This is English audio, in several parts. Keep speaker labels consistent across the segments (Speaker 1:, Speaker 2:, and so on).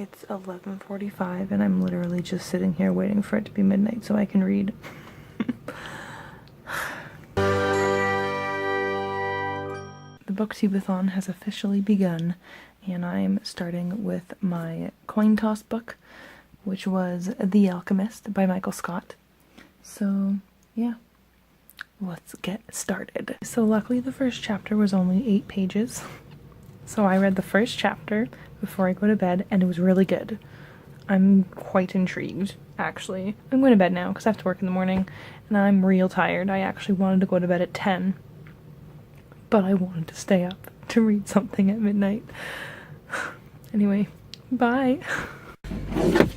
Speaker 1: It's 11:45 and I'm literally just sitting here waiting for it to be midnight so I can read. The Booktube-A-Thon has officially begun, and I'm starting with my coin toss book, which was The Alchemist by Michael Scott. So, yeah, let's get started. So luckily the first chapter was only 8 pages. So I read the first chapter before I go to bed, and it was really good. I'm quite intrigued, actually. I'm going to bed now because I have to work in the morning, and I'm real tired. I actually wanted to go to bed at 10, but I wanted to stay up to read something at midnight. Anyway, bye.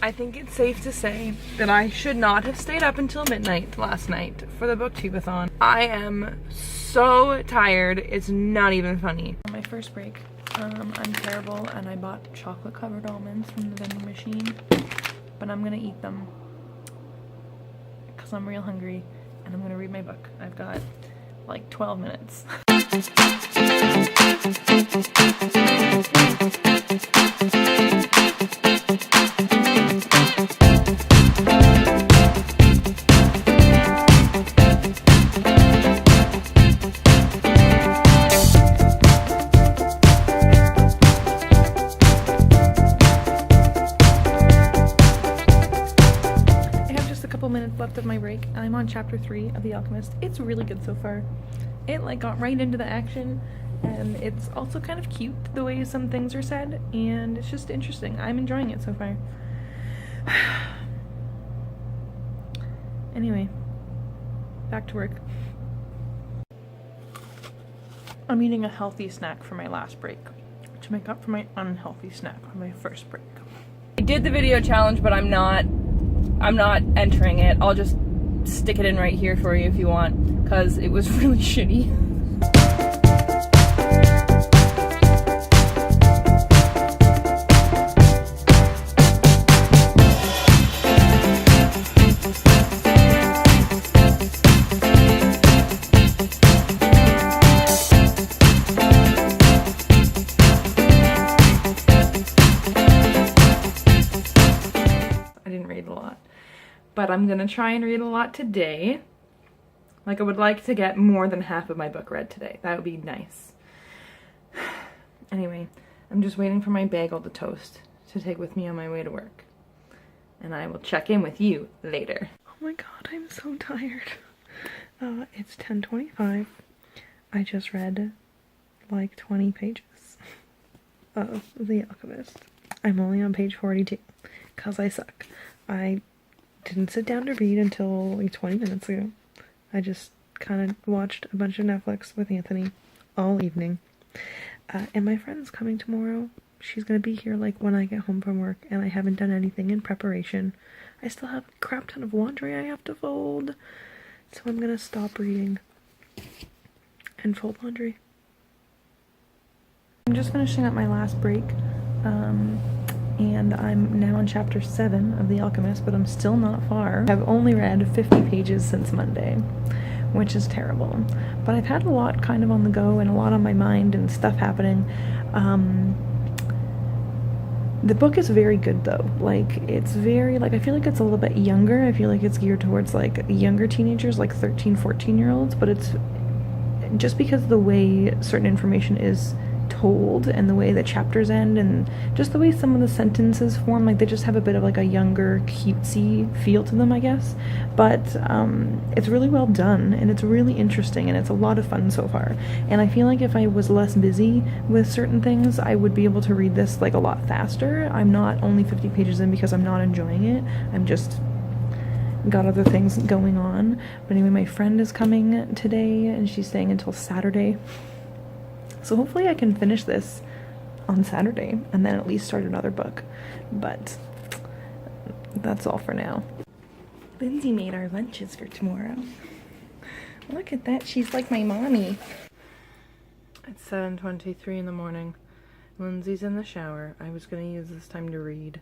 Speaker 1: I think it's safe to say that I should not have stayed up until midnight last night for the Booktube-A-Thon. I am so tired, it's not even funny. On my first break, I'm terrible and I bought chocolate covered almonds from the vending machine, but I'm gonna eat them because I'm real hungry and I'm gonna read my book. I've got like 12 minutes. Minutes left of my break. I'm on chapter 3 of The Alchemist. It's really good so far. It like got right into the action, and it's also kind of cute the way some things are said, and it's just interesting. I'm enjoying it so far. Anyway, back to work. I'm eating a healthy snack for my last break to make up for my unhealthy snack on my first break. I did the video challenge, but I'm not entering it. I'll just stick it in right here for you if you want, because it was really shitty. But I'm gonna try and read a lot today. Like, I would like to get more than half of my book read today. That would be nice. Anyway, I'm just waiting for my bagel to toast to take with me on my way to work. And I will check in with you later. Oh my god, I'm so tired. It's 10:25. I just read like 20 pages of The Alchemist. I'm only on page 42 because I suck. I didn't sit down to read until like 20 minutes ago. I just kind of watched a bunch of Netflix with Anthony all evening. And my friend's coming tomorrow. She's gonna be here like when I get home from work, and I haven't done anything in preparation. I still have a crap ton of laundry I have to fold. So I'm gonna stop reading and fold laundry. I'm just finishing up my last break. And I'm now on chapter 7 of The Alchemist, but I'm still not far. I've only read 50 pages since Monday, which is terrible. But I've had a lot kind of on the go and a lot on my mind and stuff happening. The book is very good though. Like, it's very, like, I feel like it's a little bit younger. I feel like it's geared towards like younger teenagers, like 13, 14-year-olds, but it's just because the way certain information is told and the way the chapters end and just the way some of the sentences form, like they just have a bit of like a younger cutesy feel to them, I guess. But it's really well done and it's really interesting and it's a lot of fun so far. And I feel like if I was less busy with certain things, I would be able to read this like a lot faster. I'm not only 50 pages in because I'm not enjoying it. I'm just got other things going on. But anyway, my friend is coming today and she's staying until Saturday. So hopefully I can finish this on Saturday and then at least start another book. But that's all for now. Lindsay made our lunches for tomorrow. Look at that, she's like my mommy. It's 7:23 in the morning. Lindsay's in the shower. I was gonna use this time to read,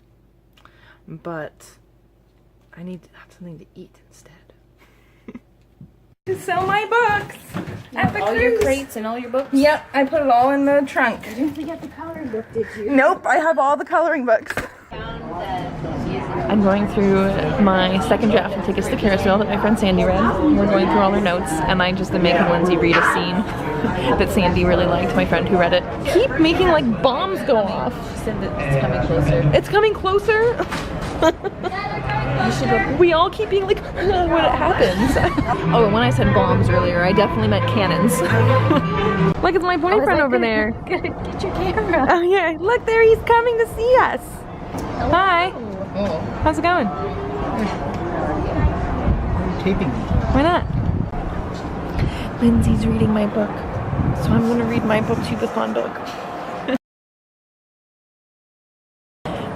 Speaker 1: but I need to have something to eat instead. To sell my books at the cruise. All your crates and all your books? Yep, I put it all in the trunk.
Speaker 2: You didn't forget the coloring book, did you?
Speaker 1: Nope, I have all the coloring books. I'm going through my second draft of Tickets to Carousel that my friend Sandy read. We're going through all her notes, and I just am making Lindsay read a scene that Sandy really liked, my friend who read it. Keep making like bombs go off.
Speaker 2: She said that it's coming closer.
Speaker 1: It's coming closer? We all keep being like, when it happens. Oh, and when I said bombs earlier, I definitely meant cannons. Look, it's my boyfriend over there.
Speaker 2: Get your camera.
Speaker 1: Oh yeah, look there, he's coming to see us.
Speaker 2: Hello.
Speaker 1: Hi.
Speaker 2: Oh.
Speaker 1: How's it going?
Speaker 3: Why are you taping me?
Speaker 1: Why not? Lindsay's reading my book, so I'm gonna read my Booktube-A-Thon book.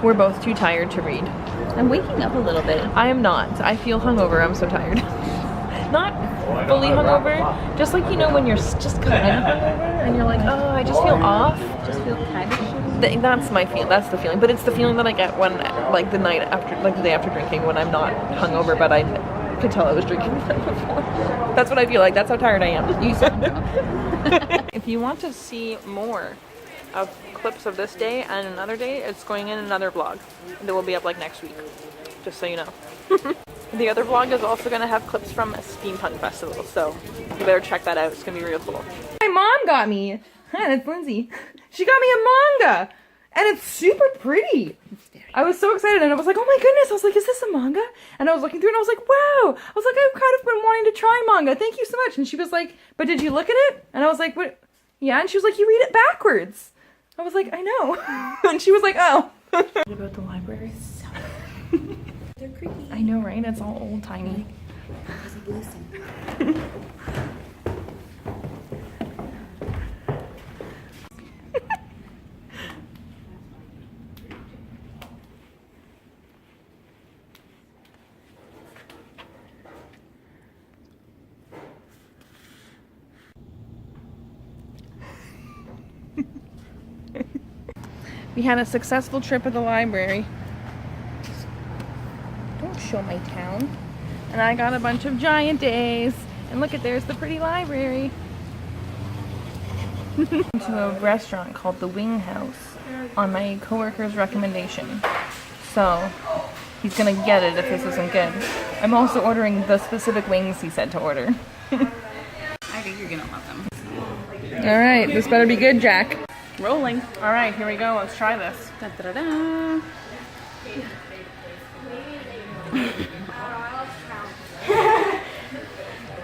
Speaker 1: We're both too tired to read.
Speaker 2: I'm waking up a little bit.
Speaker 1: I am not. I feel hungover. I'm so tired. Not fully hungover, just like, you know, when you're just kind of hungover and you're like, oh, I just feel off.
Speaker 2: Just feel kind of shitty.
Speaker 1: That's my feel. That's the feeling. But it's the feeling that I get when, like, the night after, like the day after drinking, when I'm not hungover, but I could tell I was drinking the night before. That's what I feel like. That's how tired I am.
Speaker 2: You sound drunk.
Speaker 1: If you want to see more of clips of this day and another day, it's going in another vlog that will be up like next week, just so you know. The other vlog is also going to have clips from a steampunk festival, so you better check that out. It's going to be real cool. My mom got me. Hi, that's Lindsay. She got me a manga, and it's super pretty. I was so excited, and I was like, oh my goodness. I was like, is this a manga? And I was looking through, and I was like, wow. I was like, I've kind of been wanting to try manga. Thank you so much. And she was like, but did you look at it? And I was like, what? Yeah. And she was like, you read it backwards. I was like, I know. And she was like, oh. About the library.
Speaker 2: They're creepy.
Speaker 1: I know, right? It's all old timey.
Speaker 2: Listen.
Speaker 1: We had a successful trip at the library. Don't show my town. And I got a bunch of giant days. And look at, there's the pretty library. To a restaurant called the Wing House on my coworker's recommendation. So he's gonna get it if this isn't good. I'm also ordering the specific wings he said to order.
Speaker 2: I think you're gonna love them.
Speaker 1: Alright, this better be good, Jack.
Speaker 2: Rolling.
Speaker 1: Alright, here we go. Let's try this.
Speaker 2: Da, da, da, da.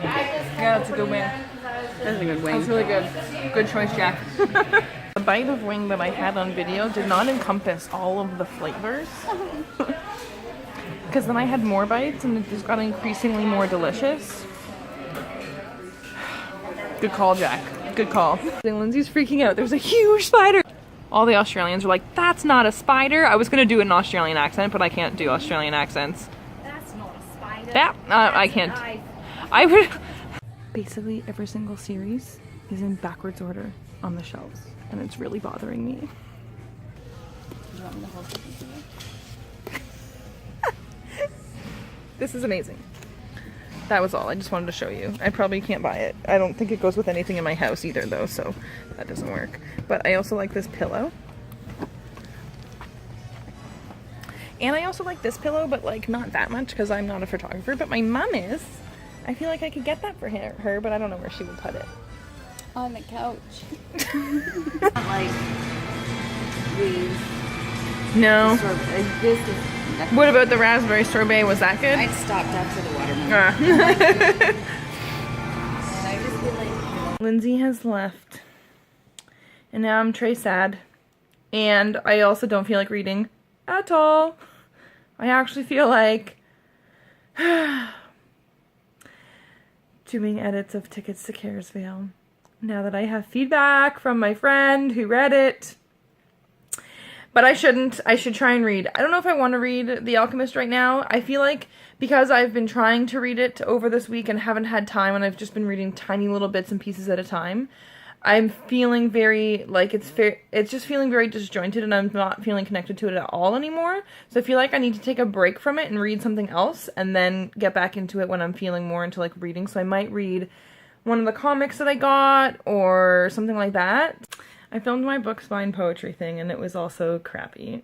Speaker 1: Yeah, that's a good wing.
Speaker 2: That's a good wing.
Speaker 1: That's really good. Good choice, Jack. The bite of wing that I had on video did not encompass all of the flavors. Because then I had more bites and it just got increasingly more delicious. Good call, Jack. Good call. Lindsay's freaking out. There's a huge spider. All the Australians are like, that's not a spider. I was going to do an Australian accent, but I can't do Australian accents.
Speaker 2: That's not a spider.
Speaker 1: That, I can't. I would... Basically, every single series is in backwards order on the shelves, and it's really bothering me.
Speaker 2: Do you want me to hold this?
Speaker 1: This is amazing. That was all. I just wanted to show you. I probably can't buy it. I don't think it goes with anything in my house either, though, so that doesn't work. But I also like this pillow. And I also like this pillow, but like not that much because I'm not a photographer, but my mom is. I feel like I could get that for her, but I don't know where she would put it.
Speaker 2: On the couch. Like, these.
Speaker 1: No.
Speaker 2: This is...
Speaker 1: What about the raspberry sorbet? Was that good?
Speaker 2: I'd stopped after the watermelon.
Speaker 1: Ah.
Speaker 2: And I just feel like...
Speaker 1: Lindsay has left. And now I'm très sad. And I also don't feel like reading at all. I actually feel like doing edits of Tickets to Carousel. Now that I have feedback from my friend who read it. But I shouldn't. I should try and read. I don't know if I want to read The Alchemist right now. I feel like because I've been trying to read it over this week and haven't had time and I've just been reading tiny little bits and pieces at a time, I'm feeling very, like, it's just feeling very disjointed and I'm not feeling connected to it at all anymore. So I feel like I need to take a break from it and read something else and then get back into it when I'm feeling more into, like, reading. So I might read one of the comics that I got or something like that. I filmed my book spine poetry thing and it was also crappy.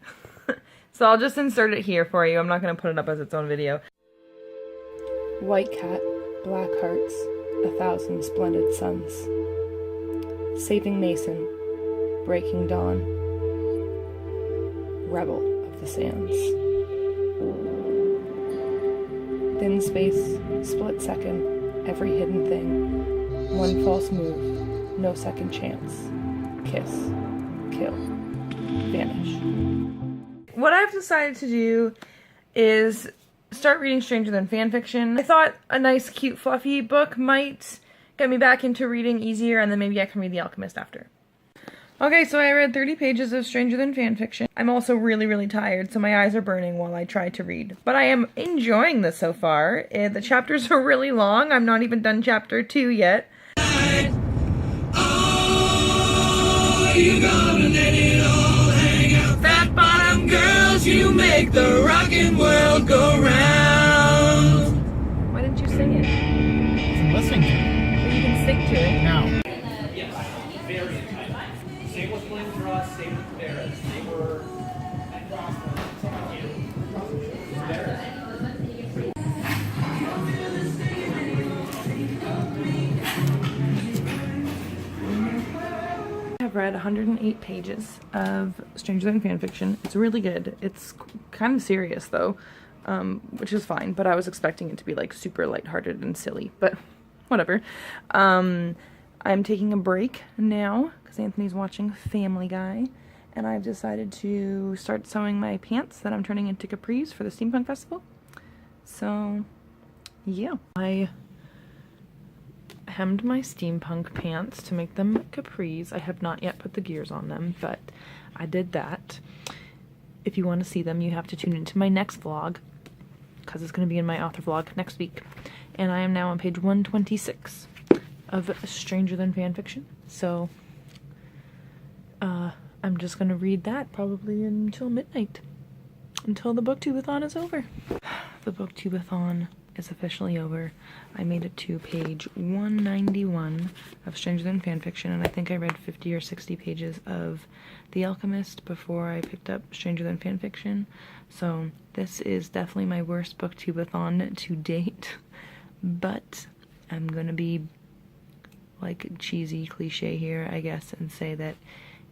Speaker 1: So I'll just insert it here for you. I'm not going to put it up as its own video.
Speaker 3: White cat, black hearts, 1,000 splendid suns. Saving Mason, breaking dawn, rebel of the sands. Thin space, split second, every hidden thing. One false move, no second chance. Kiss, kill, vanish.
Speaker 1: What I've decided to do is start reading Stranger Than Fanfiction. I thought a nice, cute, fluffy book might get me back into reading easier, and then maybe I can read The Alchemist after. Okay, so I read 30 pages of Stranger Than Fanfiction. I'm also really, really tired, so my eyes are burning while I try to read. But I am enjoying this so far. The chapters are really long. I'm not even done chapter 2 yet. Oh, you gonna let it all hang out. Fat bottom girls, you make the rockin' world go round. Why didn't you sing it?
Speaker 4: I'm listening to it.
Speaker 1: Well, you can sing to it.
Speaker 4: Now.
Speaker 5: Yes, very tight. Same with Flynn for us, same with Barris. They were
Speaker 1: I've read 108 pages of Stranger Than Fanfiction. It's really good. It's kind of serious though, which is fine, but I was expecting it to be like super lighthearted and silly, but whatever. I'm taking a break now because Anthony's watching Family Guy, and I've decided to start sewing my pants that I'm turning into capris for the Steampunk Festival. So, yeah. I hemmed my steampunk pants to make them capris. I have not yet put the gears on them, but I did that. If you want to see them, you have to tune into my next vlog, because it's going to be in my author vlog next week. And I am now on page 126 of Stranger Than Fanfiction. So, I'm just going to read that probably until midnight. Until the Booktube-A-Thon is over. The Booktube-A-Thon is officially over. I made it to page 191 of Stranger Than Fanfiction, and I think I read 50 or 60 pages of The Alchemist before I picked up Stranger Than Fanfiction. So this is definitely my worst Booktube-A-Thon to date, but I'm gonna be like cheesy cliche here, I guess, and say that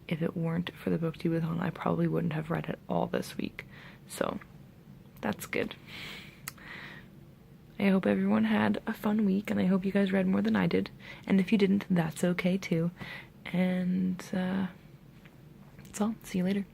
Speaker 1: if it weren't for the Booktube-A-Thon, I probably wouldn't have read it all this week. So that's good. I hope everyone had a fun week, and I hope you guys read more than I did. And if you didn't, that's okay too. And that's all. See you later.